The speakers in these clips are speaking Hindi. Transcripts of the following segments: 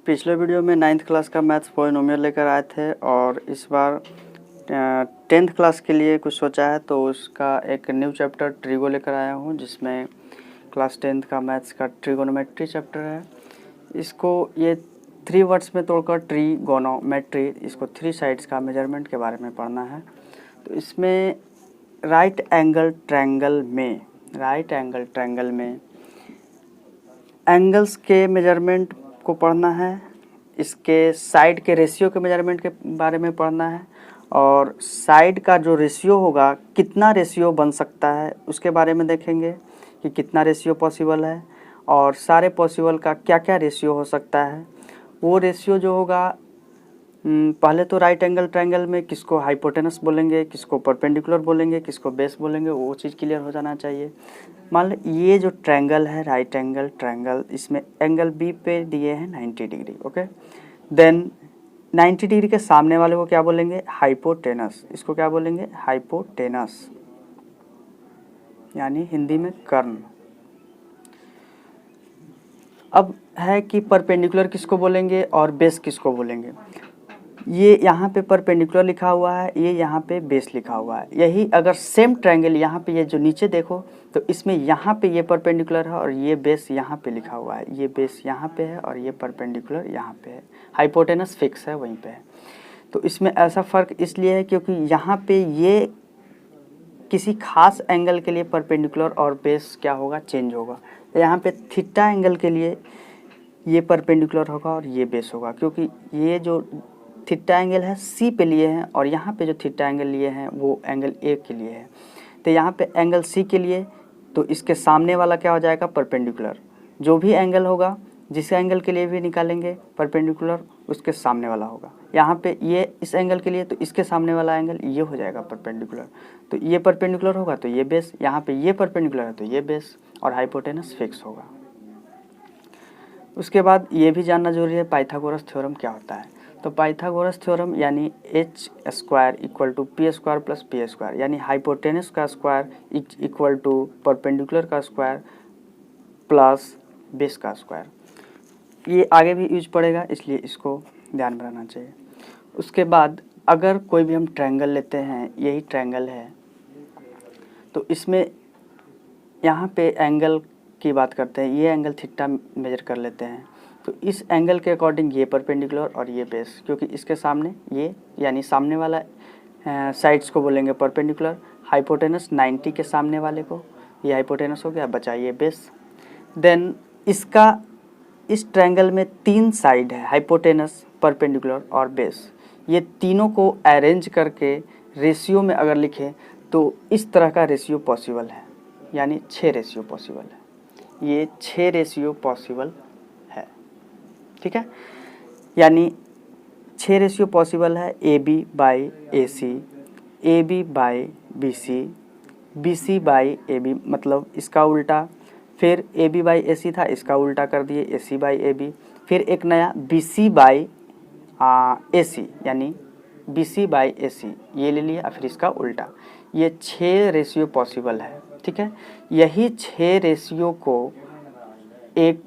पिछले वीडियो में 9th क्लास का मैथ्स पॉलिनोमियल लेकर आए थे और इस बार 10th क्लास के लिए कुछ सोचा है, तो उसका एक न्यू चैप्टर ट्रिगो लेकर आया हूँ, जिसमें क्लास 10th का मैथ्स का ट्रिगोनोमेट्री चैप्टर है। इसको ये 3 वर्ड्स में तोड़कर ट्रिगोनोमेट्री, इसको 3 साइड्स का मेजरमेंट के बारे में पढ़ना है। तो इसमें राइट एंगल ट्रायंगल में एंगल्स के मेजरमेंट को पढ़ना है, इसके साइड के रेशियो के मेजरमेंट के बारे में पढ़ना है, और साइड का जो रेशियो होगा, कितना रेशियो बन सकता है उसके बारे में देखेंगे कि कितना रेशियो पॉसिबल है, और सारे पॉसिबल का क्या क्या रेशियो हो सकता है। वो रेशियो जो होगा, पहले तो राइट एंगल ट्रायंगल में किसको हाइपोटेनस बोलेंगे, किसको परपेंडिकुलर बोलेंगे, किसको बेस बोलेंगे, वो चीज़ क्लियर हो जाना चाहिए। मान लो ये जो ट्रायंगल है, राइट एंगल ट्रायंगल, इसमें एंगल बी पे दिए हैं 90 डिग्री। ओके, देन 90 डिग्री के सामने वाले को क्या बोलेंगे, हाइपोटेनस। इसको क्या बोलेंगे, हाइपोटेनस, यानी हिंदी में कर्ण। अब है कि परपेंडिकुलर किसको बोलेंगे और बेस किसको बोलेंगे। ये यहाँ पे परपेंडिकुलर लिखा हुआ है, ये यहाँ पे बेस लिखा हुआ है। यही अगर सेम ट्रायंगल यहाँ पे ये जो नीचे देखो, तो इसमें यहाँ पे ये परपेंडिकुलर है और ये बेस यहाँ पे लिखा हुआ है। ये बेस यहाँ पे है और ये परपेंडिकुलर यहाँ पे है, हाइपोटेनस फिक्स है वहीं पे है। तो इसमें ऐसा फ़र्क इसलिए है क्योंकि यहाँ पे ये किसी खास एंगल के लिए परपेंडिकुलर और बेस क्या होगा, चेंज होगा। तो यहाँ पे थीटा एंगल के लिए ये परपेंडिकुलर होगा और ये बेस होगा, क्योंकि ये जो थीटा एंगल है सी पे लिए हैं और यहाँ पे जो थीटा एंगल लिए हैं वो एंगल ए के लिए है। तो यहाँ पे एंगल सी के लिए, तो इसके सामने वाला क्या हो जाएगा, परपेंडिकुलर। जो भी एंगल होगा, जिस एंगल के लिए भी निकालेंगे परपेंडिकुलर, उसके सामने वाला होगा। यहाँ पे ये इस एंगल के लिए, तो इसके सामने वाला एंगल ये हो जाएगा परपेंडिकुलर। तो ये परपेंडिकुलर होगा तो ये बेस, यहाँ पे ये परपेंडिकुलर है तो ये बेस, और हाइपोटेनस फिक्स होगा। उसके बाद ये भी जानना जरूरी है पाइथागोरस थ्योरम क्या होता है। तो पाइथागोरस थ्योरम यानी h square equal to P square plus P square, यानी हाइपोटेनस का स्क्वायर इक्वल टू परपेंडिकुलर का स्क्वायर प्लस बेस का स्क्वायर। ये आगे भी यूज पड़ेगा, इसलिए इसको ध्यान में रखना चाहिए। उसके बाद अगर कोई भी हम ट्रायंगल लेते हैं, यही ट्रायंगल है, तो इसमें यहाँ पे एंगल की बात करते हैं, ये एंगल थीटा मेजर कर लेते हैं। तो इस एंगल के अकॉर्डिंग ये परपेंडिकुलर और ये बेस, क्योंकि इसके सामने ये, यानी सामने वाला साइड्स को बोलेंगे परपेंडिकुलर। हाइपोटेनस 90 के सामने वाले को, ये हाइपोटेनस हो गया, बचा ये बेस। देन इसका, इस ट्रायंगल में 3 साइड है, हाइपोटेनस, परपेंडिकुलर और बेस। ये तीनों को अरेंज करके रेशियो में अगर लिखें तो इस तरह का रेशियो पॉसिबल है, यानी 6 रेशियो पॉसिबल है। ये 6 रेशियो पॉसिबल है, ठीक है। यानी 6 रेशियो पॉसिबल है, A B by A C, A B by B C, B C by A B, मतलब इसका उल्टा। फिर ए बी बाई ए सी था, इसका उल्टा कर दिए ए सी बाई ए बी। फिर एक नया बी सी बाई ए सी, यानी बी सी बाई ए सी, ये ले लिया, फिर इसका उल्टा। ये 6 रेशियो पॉसिबल है, ठीक है। यही 6 रेशियो को एक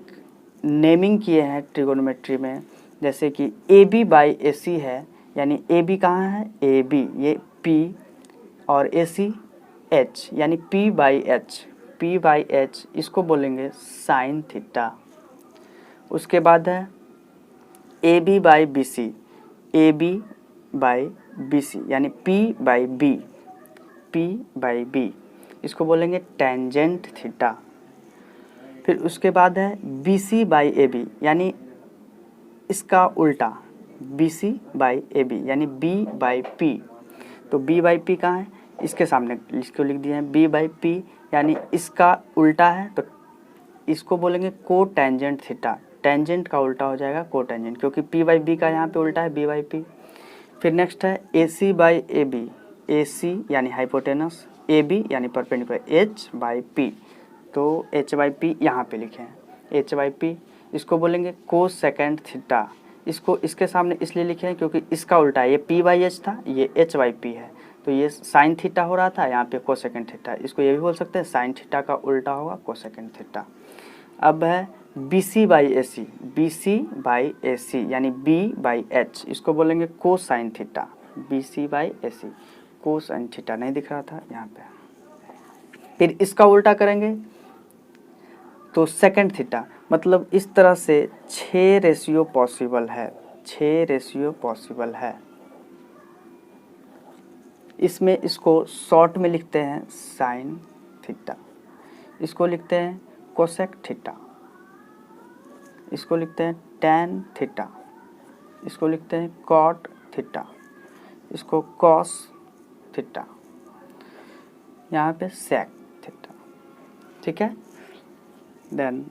नेमिंग किए हैं ट्रिगोनोमेट्री में, जैसे कि ए बी बाई ए सी है, यानी ए बी कहाँ है, ए बी, ये पी, और ए सी एच, यानी P by H, P by H, इसको बोलेंगे साइन थीटा। उसके बाद है A B by B C, A B by B C, यानी P by B, P by B, इसको बोलेंगे टेंजेंट थीटा। फिर उसके बाद है B C by A B, यानी इसका उल्टा, B C by A B, यानी बी बाई पी। तो बी बाई पी कहाँ है, इसके सामने इसको लिख दिए हैं बी बाई पी, यानी इसका उल्टा है, तो इसको बोलेंगे को टेंजेंट थीटा। टेंजेंट का उल्टा हो जाएगा को टेंजेंट, क्योंकि पी बाई बी का यहाँ पे उल्टा है बी बाई पी। फिर नेक्स्ट है ए सी बाई ए बी, ए सी यानी हाइपोटेनस, ए बी यानी परपेंडिकुलर, एच बाई पी, तो एच बाई पी यहाँ पे लिखे हैं एच बाई पी, इसको बोलेंगे को सेकेंड थीटा। इसको इसके सामने इसलिए लिखे हैं क्योंकि इसका उल्टा है, ये पी बाई एच था, ये एच बाई पी है, तो ये साइन थीटा हो रहा था, यहाँ पे कोसेकेंड थीटा। इसको ये भी बोल सकते हैं साइन थीटा का उल्टा होगा कोसेकेंड थीटा। अब है BC/AC यानी B/H, इसको बोलेंगे cosine theta. BC/AC cosine theta, नहीं दिख रहा था यहाँ पे। फिर इसका उल्टा करेंगे तो सेकंड थीटा, मतलब इस तरह से 6 रेशियो पॉसिबल है, 6 रेशियो पॉसिबल है। इसमें इसको शॉर्ट में लिखते हैं साइन थीटा, इसको लिखते हैं कोसेक थीटा, इसको लिखते हैं टैन थीटा, इसको लिखते हैं कॉट थीटा, इसको कॉस थीटा, यहाँ पे सेक थीटा। ठीक है, देन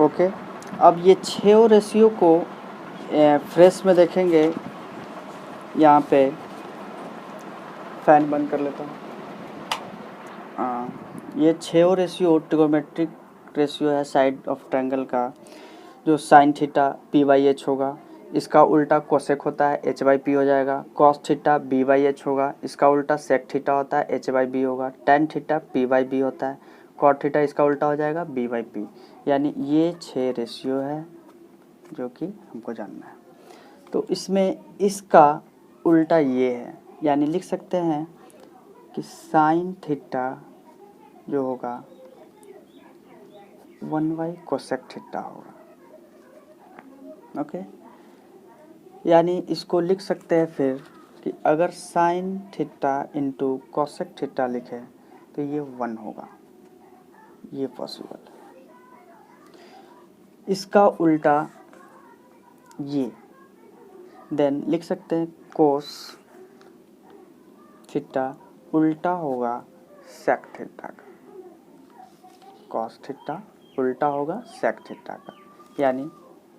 ओके। अब ये 6 रेशियो को फ्रेश में देखेंगे। यहाँ पे फैन बंद कर लेता हूँ। ये 6 रेशियो ट्रिगोनोमेट्रिक रेशियो है साइड ऑफ ट्रायंगल का। जो साइन थीटा P/H होगा, इसका उल्टा कोसेक होता है H/P हो जाएगा। कॉस थीटा B/H होगा, इसका उल्टा सेक थीटा होता है H/B होगा। टैन थीटा P/B होता है। कॉट थीटा इसका उल्टा हो जाएगा B/P। यानी ये 6 रेशियो है जो कि हमको जानना है। तो इसमें इसका उल्टा ये है, यानी लिख सकते हैं कि साइन थीटा जो होगा 1/, कोसेक थीटा होगा। ओके, यानी इसको लिख सकते हैं फिर कि अगर sine theta into cosec theta लिखे तो ये 1 होगा, ये पॉसिबल है। इसका उल्टा ये, देन लिख सकते हैं कोस थीटा उल्टा होगा सेक थीटा का, कॉस थीटा उल्टा होगा सेक थीटा का, यानी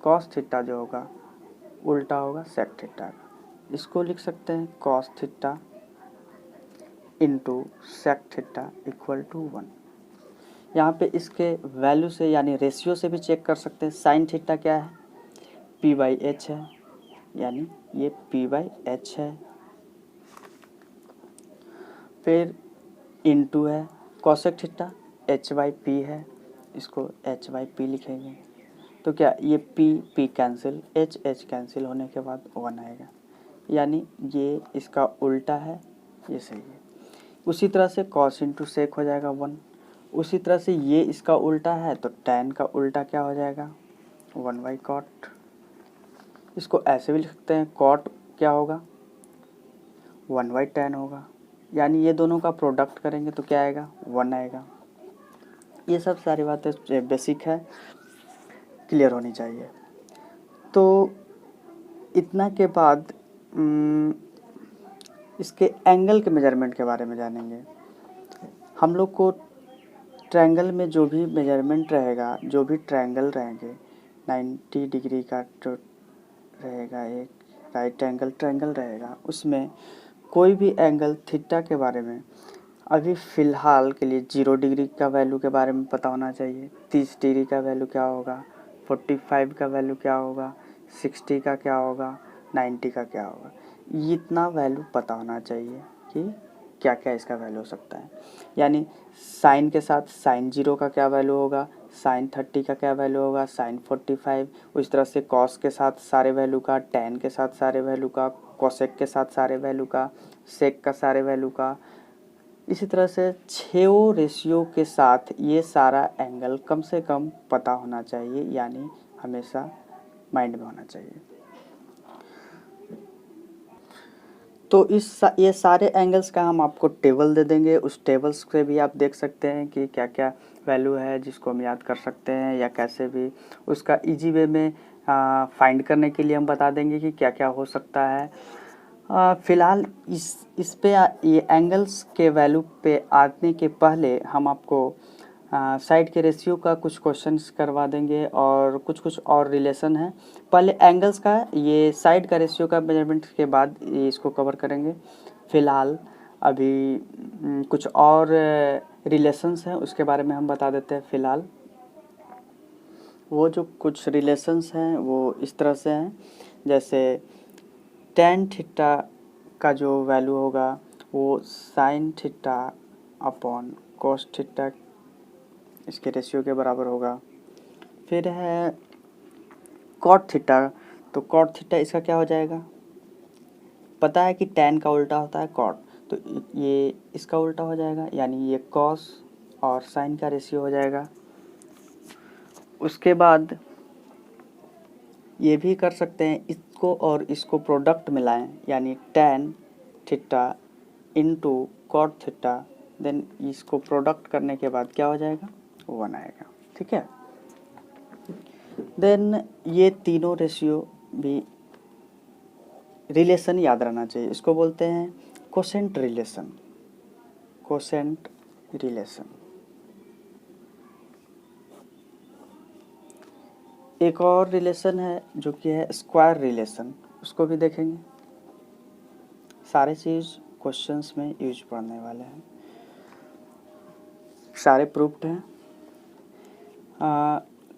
कॉस थीटा जो होगा उल्टा होगा सेक थीटा का। इसको लिख सकते हैं cos theta into sec theta equal to 1। यहाँ पे इसके वैल्यू से यानी रेशियो से भी चेक कर सकते हैं। साइन थीटा क्या है, P/H है, यानी ये P/H है। फिर इंटू है कोसेक थीटा H/P है, इसको H/P लिखेंगे। तो क्या ये P कैंसिल, H कैंसिल होने के बाद 1 आएगा, यानी ये इसका उल्टा है, ये सही है। उसी तरह से कॉस इंटू सेक हो जाएगा 1। उसी तरह से ये इसका उल्टा है, तो टैन का उल्टा क्या हो जाएगा 1/कॉट। इसको ऐसे भी लिख सकते हैं, कॉट क्या होगा 1/टैन होगा, यानी ये दोनों का प्रोडक्ट करेंगे तो क्या आएगा 1 आएगा। ये सब सारी बातें बेसिक है, क्लियर होनी चाहिए। तो इतना के बाद इसके एंगल के मेजरमेंट के बारे में जानेंगे। हम लोग को ट्रायंगल में जो भी मेजरमेंट रहेगा, जो भी ट्रायंगल रहेंगे, 90 डिग्री का जो रहेगा, एक राइट एंगल ट्रायंगल रहेगा, उसमें कोई भी एंगल थीटा के बारे में अभी फ़िलहाल के लिए 0 डिग्री का वैल्यू के बारे में पता होना चाहिए। 30 डिग्री का वैल्यू क्या होगा, 45 का वैल्यू क्या होगा, 60 का क्या होगा, 90 का क्या होगा, इतना वैल्यू पता होना चाहिए कि क्या क्या इसका वैल्यू हो सकता है। यानी साइन के साथ साइन 0 का क्या वैल्यू होगा, साइन 30 का क्या वैल्यू होगा, साइन 45। उस तरह से कॉस के साथ सारे वैल्यू का, टैन के साथ सारे वैल्यू का, कोसेक के साथ सारे वैल्यू का, सेक का सारे वैल्यू का। इसी तरह से 6 रेशियो के साथ ये सारा एंगल कम से कम पता होना चाहिए, यानी हमेशा माइंड में होना चाहिए। तो ये सारे एंगल्स का हम आपको टेबल दे देंगे। उस टेबल्स से भी आप देख सकते हैं कि क्या क्या वैल्यू है जिसको हम याद कर सकते हैं, या कैसे भी उसका इजी वे में फाइंड करने के लिए हम बता देंगे कि क्या क्या हो सकता है। फ़िलहाल इस पे ये एंगल्स के वैल्यू पे आने के पहले हम आपको साइड के रेशियो का कुछ क्वेश्चंस करवा देंगे और कुछ और रिलेशन है। पहले एंगल्स का, ये साइड का रेशियो का मेजरमेंट के बाद ये इसको कवर करेंगे। फ़िलहाल अभी कुछ और रिलेशंस हैं, उसके बारे में हम बता देते हैं। फ़िलहाल वो जो कुछ रिलेशंस हैं वो इस तरह से हैं, जैसे टैन थीटा का जो वैल्यू होगा वो sine theta upon cos theta इसके रेशियो के बराबर होगा। फिर है कॉट थीटा, तो कॉट थीटा इसका क्या हो जाएगा, पता है कि tan का उल्टा होता है कॉट, तो ये इसका उल्टा हो जाएगा, यानी ये कॉस और साइन का रेशियो हो जाएगा। उसके बाद ये भी कर सकते हैं, इसको और इसको प्रोडक्ट मिलाएं, यानी tan theta into cot theta, then इसको प्रोडक्ट करने के बाद क्या हो जाएगा, 1 आएगा। ठीक है, देन ये तीनों रेशियो भी रिलेशन याद रहना चाहिए, इसको बोलते हैं कोसेंट रिलेशन। Quotient relation. एक और रिलेशन है जो कि है स्क्वायर रिलेशन, उसको भी देखेंगे। सारे चीज़ क्वेश्चंस में यूज पढ़ने वाले हैं, सारे प्रूफ्ड हैं।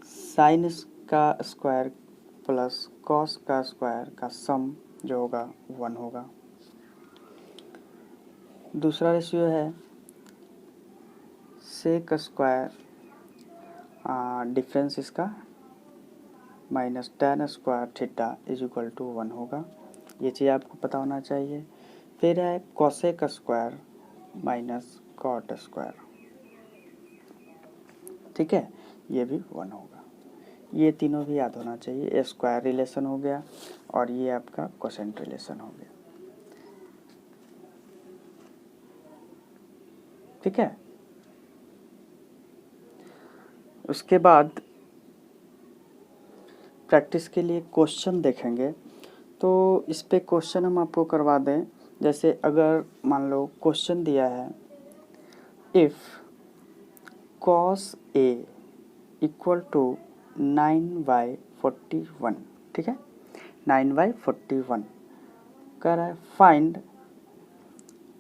साइन का स्क्वायर प्लस कॉस का स्क्वायर का सम जो होगा 1 होगा। दूसरा रेशियो है सेक स्क्वायर, डिफरेंस इसका minus tan square theta is equal to 1 होगा। ये चीज़ आपको पता होना चाहिए। फिर है cosec square minus cot square, ठीक है, ये भी 1 होगा। ये तीनों भी याद होना चाहिए। ये स्क्वायर रिलेशन हो गया और ये आपका कोसेंट रिलेशन हो गया। ठीक है, उसके बाद प्रैक्टिस के लिए क्वेश्चन देखेंगे, तो इस पे क्वेश्चन हम आपको करवा दें। जैसे अगर मान लो क्वेश्चन दिया है, if cos A equal to 9/41, ठीक है, 9/41 कह रहा है find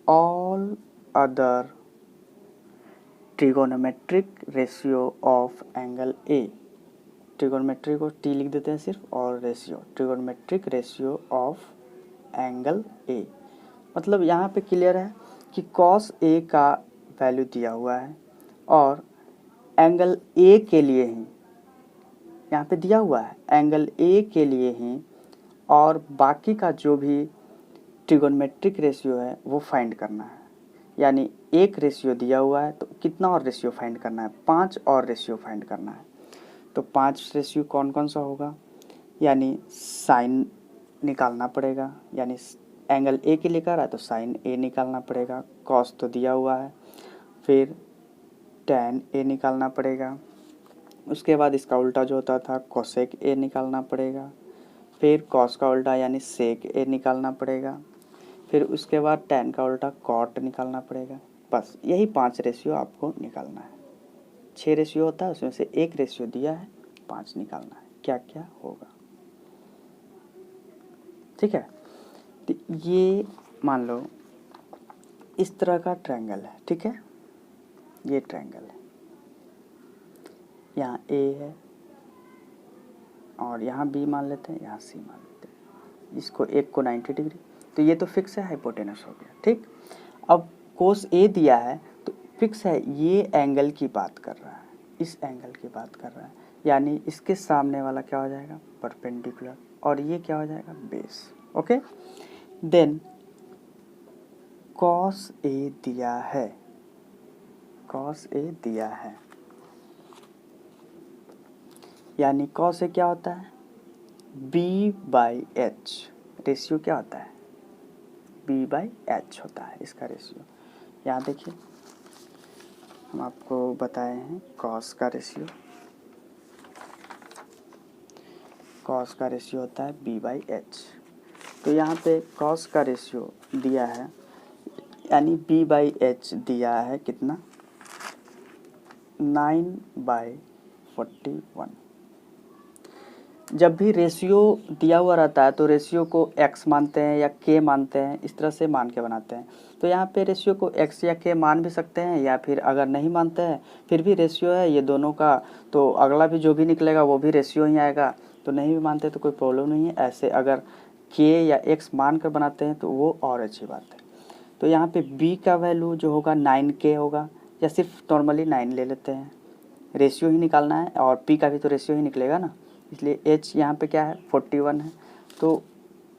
all other trigonometric ratio of angle A. Trigonometry को टी लिख देते हैं सिर्फ, और ratio trigonometric ratio of angle A. मतलब यहाँ पे क्लियर है कि cos A का वैल्यू दिया हुआ है और एंगल ए के लिए ही यहाँ पे दिया हुआ है, एंगल ए के लिए ही, और बाकी का जो भी ट्रिगोनोमेट्रिक रेशियो है वो फाइंड करना है। यानी एक रेशियो दिया हुआ है तो कितना और रेशियो फाइंड करना है, 5 और रेशियो फाइंड करना है। तो 5 रेशियो कौन कौन सा होगा, यानी साइन निकालना पड़ेगा, यानी एंगल ए के लिए कर रहा है तो साइन ए निकालना पड़ेगा। कॉस तो दिया हुआ है, फिर tan ए निकालना पड़ेगा। उसके बाद इसका उल्टा जो होता था कोसेक ए निकालना पड़ेगा। फिर कॉस का उल्टा यानी सेक ए निकालना पड़ेगा। फिर उसके बाद tan का उल्टा कॉट निकालना पड़ेगा। बस यही 5 रेशियो आपको निकालना है। 6 रेशियो होता है, उसमें से एक रेशियो दिया है, 5 निकालना है। क्या क्या होगा, ठीक है। तो ये मान लो इस तरह का ट्रायंगल है, ठीक है, ये ट्रायंगल है, यहाँ ए है और यहाँ बी मान लेते हैं, यहाँ सी मान लेते हैं। इसको एक को 90 डिग्री, तो ये तो फिक्स है, हाइपोटेनस हो गया। ठीक, अब कोस ए दिया है तो फिक्स है, ये एंगल की बात कर रहा है, इस एंगल की बात कर रहा है, यानी इसके सामने वाला क्या हो जाएगा, परपेंडिकुलर, और ये क्या हो जाएगा, base. Okay, then cos A दिया है, कॉस ए दिया है, यानी कॉस ए क्या होता है, B/H। रेशियो क्या होता है, B/H होता है इसका रेशियो। यहाँ देखिए हम आपको बताए हैं कॉस का रेशियो, कॉस का रेशियो होता है B/H। तो यहाँ पे कॉस का रेशियो दिया है, यानी B/H दिया है कितना, 9/41। जब भी रेशियो दिया हुआ रहता है तो रेशियो को x मानते हैं या k मानते हैं, इस तरह से मान के बनाते हैं। तो यहाँ पे रेशियो को x या k मान भी सकते हैं, या फिर अगर नहीं मानते हैं फिर भी रेशियो है ये दोनों का, तो अगला भी जो भी निकलेगा वो भी रेशियो ही आएगा। तो नहीं भी मानते तो कोई प्रॉब्लम नहीं है। ऐसे अगर k या x मान कर बनाते हैं तो वो और अच्छी बात है। तो यहाँ पे b का वैल्यू जो होगा 9k होगा, या सिर्फ नॉर्मली 9 ले लेते हैं, रेशियो ही निकालना है और p का भी तो रेशियो ही निकलेगा ना, इसलिए h यहाँ पे क्या है 41 है। तो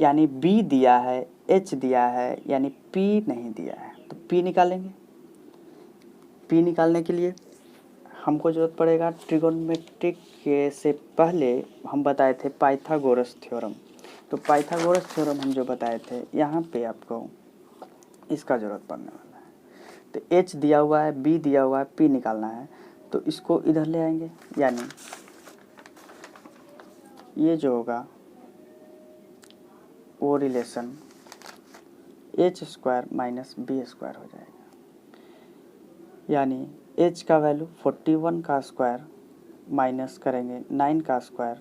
यानी b दिया है, h दिया है, यानी p नहीं दिया है, तो p निकालेंगे। p निकालने के लिए हमको ज़रूरत पड़ेगा ट्रिगोनोमेट्रिक के से पहले हम बताए थे पाइथागोरस थ्योरम। तो पाइथागोरस थ्योरम हम जो बताए थे यहाँ पे आपको इसका ज़रूरत पड़ने वाला है। तो h दिया हुआ है, b दिया हुआ है, p निकालना है, तो इसको इधर ले आएंगे, यानी ये जो होगा वो relation h square minus b square हो जाएगा, यानी h का वैल्यू 41 का स्क्वायर माइनस करेंगे 9 का स्क्वायर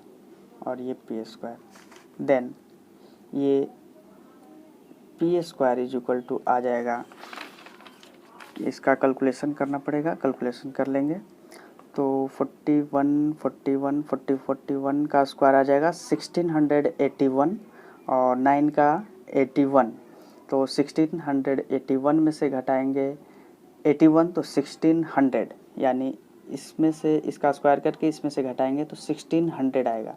और ये p स्क्वायर, देन ये p square is equal to आ जाएगा, इसका कैलकुलेशन करना पड़ेगा, कैलकुलेशन कर लेंगे तो 41 का स्क्वायर आ जाएगा 1681 और 9 का 81, तो 1681 में से घटाएंगे 81 तो 1600, यानी इसमें से इसका स्क्वायर करके इसमें से घटाएंगे तो 1600 आएगा,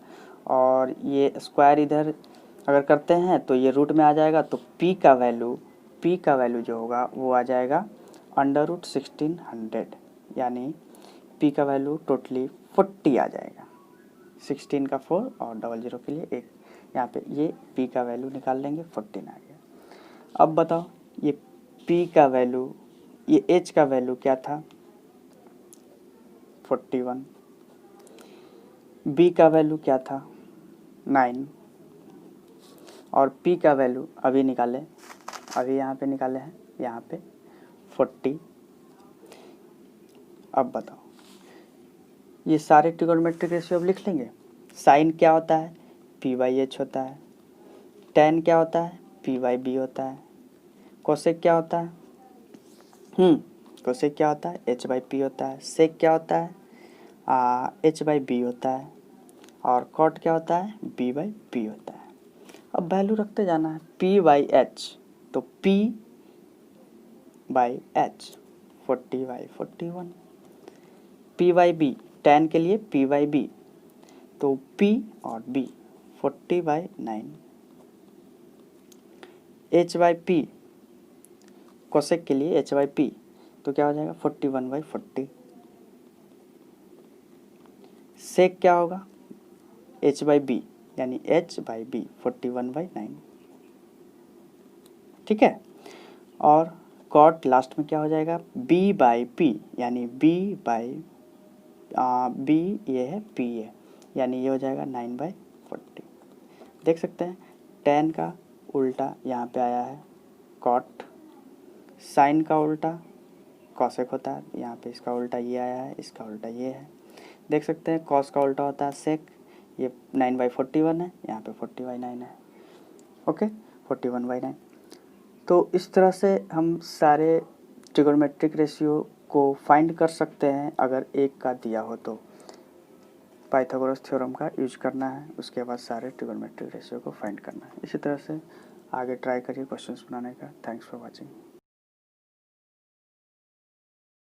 और ये स्क्वायर इधर अगर करते हैं तो ये रूट में आ जाएगा, तो p का वैल्यू जो होगा वो आ जाएगा √1600, यानी p का वैल्यू टोटली 40 आ जाएगा। 16 का 4 और 00 के लिए 1, यहाँ पे ये p का वैल्यू निकाल लेंगे, 14 आ गया। अब बताओ ये p का वैल्यू, ये h का वैल्यू क्या था 41, b का वैल्यू क्या था 9 और p का वैल्यू अभी निकाले, अभी यहाँ पे निकाले हैं, यहाँ पे 40। अब बताओ ये सारे ट्रिगोनोमेट्रिक रेशियो अब लिख लेंगे। साइन क्या होता है p/h होता है, tan क्या होता है p/b होता है, कोसेक क्या होता है कोसेक क्या होता है h/p होता है, सेक क्या होता है h/b होता है, और कॉट क्या होता है b/p होता है। अब वैल्यू रखते जाना है, p/h तो p/h 40/41, p/b tan के लिए p/b तो p और b 40/9, h/p कोसेक के लिए h/p तो क्या हो जाएगा 41/40, सेक क्या होगा h/b यानी h/b 41/9, ठीक है। और कॉट लास्ट में क्या हो जाएगा b/p यानी b ये है p है, यानी ये हो जाएगा 9/40। देख सकते हैं tan का उल्टा यहाँ पे आया है कॉट, साइन का उल्टा कॉसेक होता है, यहाँ पे इसका उल्टा ये आया है, इसका उल्टा ये है। देख सकते हैं कॉस का उल्टा होता है सेक, ये 9/41 है, यहाँ पे 40/9 है, ओके 41/9। तो इस तरह से हम सारे ट्रिगोनोमेट्रिक रेशियो को फाइंड कर सकते हैं, अगर एक का दिया हो तो पाइथागोरस थ्योरम का यूज करना है, उसके बाद सारे ट्रिगोनोमेट्रिक रेशियो को फाइंड करना है। इसी तरह से आगे ट्राई करिए क्वेश्चंस बनाने का। Thanks for watching.